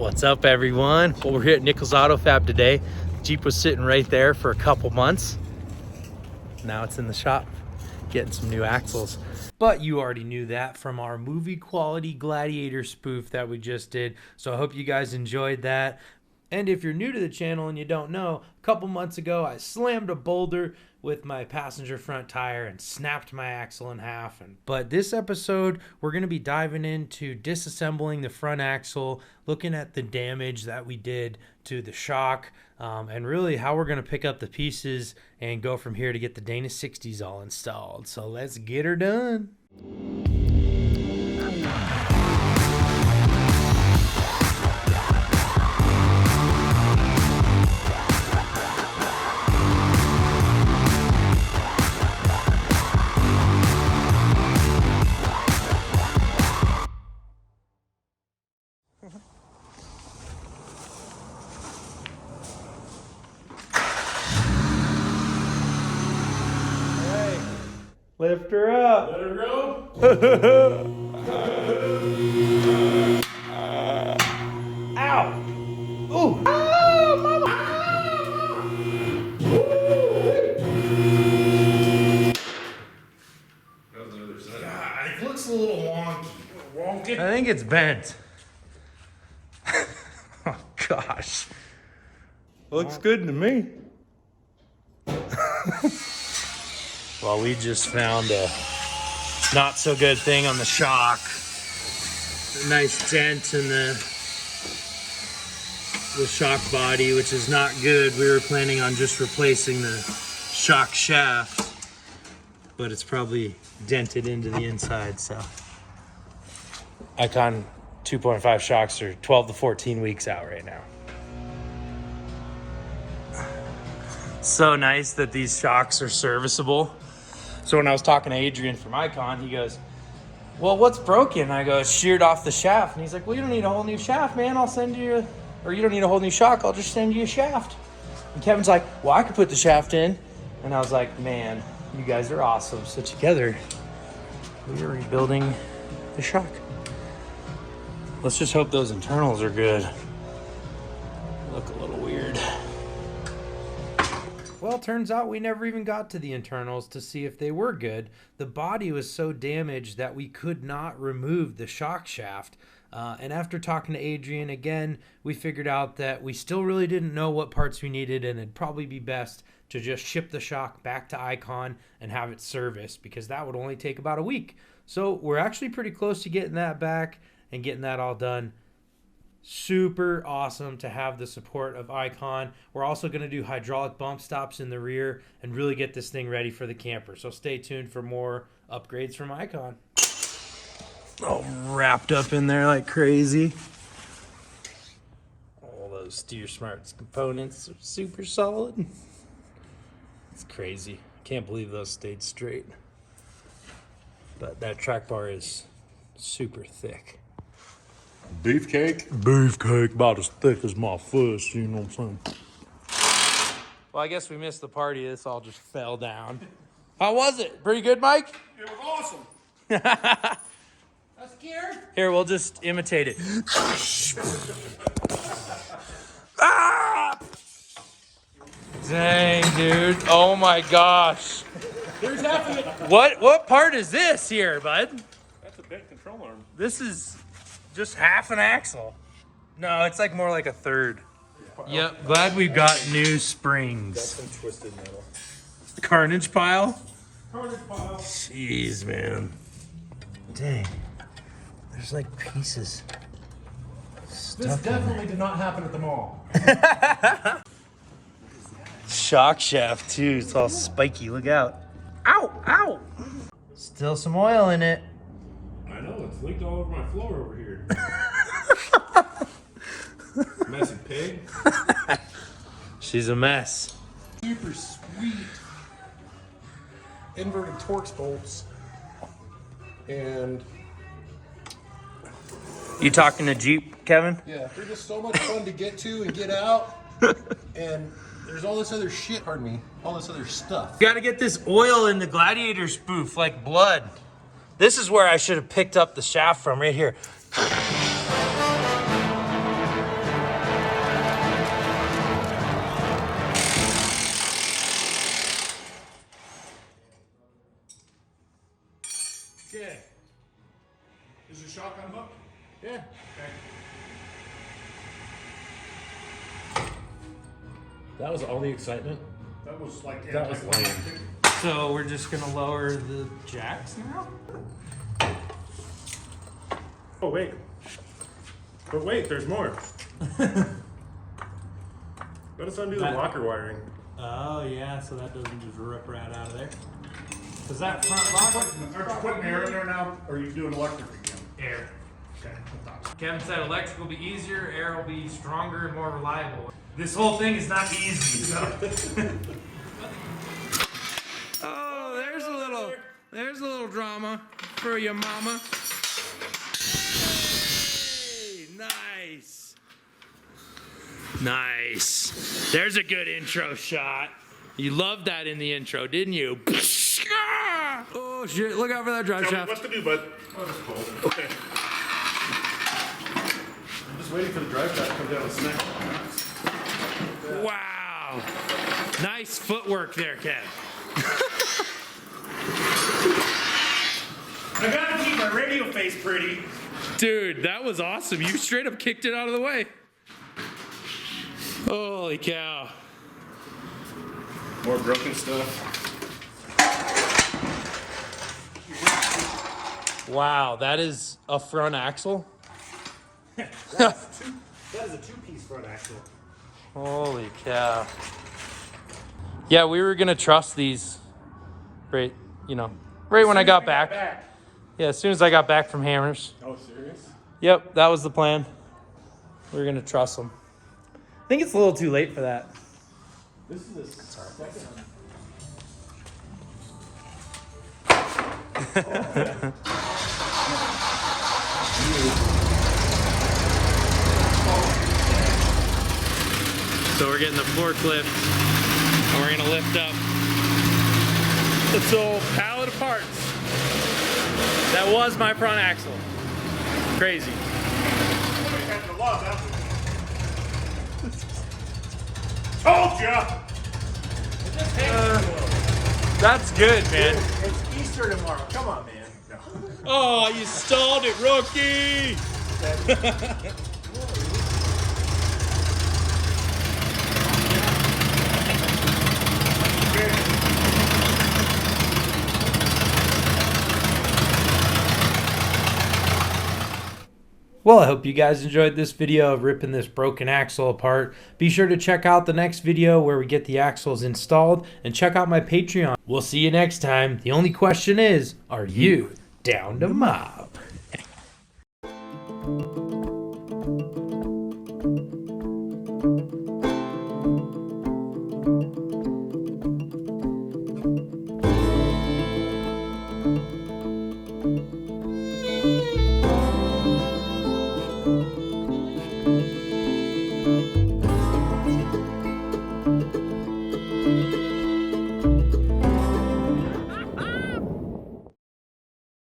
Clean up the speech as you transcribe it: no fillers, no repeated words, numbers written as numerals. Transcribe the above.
What's up, everyone? Well, we're here at Nichols Auto Fab today. Jeep was sitting right there for a couple months. Now it's in the shop getting some new axles. But you already knew that from our movie quality Gladiator spoof that we just did. So I hope you guys enjoyed that. And if you're new to the channel and you don't know, a couple months ago I slammed a boulder with my passenger front tire and snapped my axle in half. But this episode, we're going to be diving into disassembling the front axle, looking at the damage that we did to the shock, and really how we're going to pick up the pieces and go from here to get the Dana 60s all installed. So let's get her done. Lift her up. Let her go. Ow. Ooh. Oh, mama. That was the other side. God, it looks a little wonky. I think it's bent. Oh, gosh. Looks good to me. Well, we just found a not so good thing on the shock. A nice dent in the shock body, which is not good. We were planning on just replacing the shock shaft, but it's probably dented into the inside. So Icon 2.5 shocks are 12 to 14 weeks out right now. So nice that these shocks are serviceable. So when I was talking to Adrian from Icon, he goes, well, what's broken? I go, it's sheared off the shaft. And he's like, well, you don't need a whole new shaft, man. I'll send you, or you don't need a whole new shock. I'll just send you a shaft. And Kevin's like, well, I could put the shaft in. And I was like, man, you guys are awesome. So together, we are rebuilding the shock. Let's just hope those internals are good. Look a little weird. Well, turns out we never even got to the internals to see if they were good. The body was so damaged that we could not remove the shock shaft. And after talking to Adrian again, we figured out that we still really didn't know what parts we needed, and it'd probably be best to just ship the shock back to Icon and have it serviced, because that would only take about a week. So we're actually pretty close to getting that back and getting that all done. Super awesome to have the support of Icon. We're also going to do hydraulic bump stops in the rear and really get this thing ready for the camper. So stay tuned for more upgrades from Icon. All wrapped up in there like crazy. All those Steer Smarts components are super solid. It's crazy. Can't believe those stayed straight. But that track bar is super thick. Beefcake? Beefcake, about as thick as my fist, you know what I'm saying? Well, I guess we missed the party. This all just fell down. How was it? Pretty good, Mike? It was awesome. I'm scared. Here, we'll just imitate it. Ah! Dang, dude. Oh my gosh. There's half of it. What part is this here, bud? That's a bent control arm. This is just half an axle. No, it's like more like a third. Yep, glad we've got new springs. That's some twisted metal. Carnage pile? Carnage pile. Jeez, man. Dang. There's like pieces. This definitely did not happen at the mall. Shock shaft too. It's all spiky. Look out. Ow! Ow! Still some oil in it. I know, it's leaked all over my floor over here. Messy pig. She's a mess. Super sweet inverted Torx bolts. And You talking to Jeep, Kevin? yeah, they're just so much fun to get to and get out. And there's all this other shit, pardon me, all this other stuff. Gotta get this oil in the Gladiator spoof like blood. This is where I should have picked up the shaft from, right here. That was all the excitement? That was like That was lame. So we're just gonna lower the jacks now? Oh, wait. But wait, there's more. Let us undo the locker wiring. Oh yeah, so that doesn't just rip right out of there. Does that front locker? Are you putting air in there now, or are you doing electric again? Air. Okay. Kevin said electric will be easier, air will be stronger and more reliable. This whole thing is not easy. So. Oh, there's a little drama for your mama. Hey, nice. Nice. There's a good intro shot. You loved that in the intro, didn't you? Oh shit, look out for that drive Tell me shaft. what to do, bud. Oh, that's cold. Okay. I'm just waiting for the drive shaft to come down and snap. Wow. Nice footwork there, Kev. I gotta keep my radio face pretty. Dude, that was awesome. You straight up kicked it out of the way. Holy cow. More broken stuff. Wow, that is a front axle? That is a two-piece front axle. Holy cow. Yeah, we were gonna trust these right when I got back. Yeah, as soon as I got back from Hammers. Oh, serious? Yep, that was the plan. We were gonna trust them. I think it's a little too late for that. This is a second. So we're getting the forklift and we're gonna lift up this old pallet of parts. That was my front axle. Crazy. Told ya! That's good, man. It's Easter tomorrow. Come on, man. Oh, you stalled it, rookie! Well, I hope you guys enjoyed this video of ripping this broken axle apart. Be sure to check out the next video where we get the axles installed, and check out my Patreon. We'll see you next time. The only question is, are you down to mob?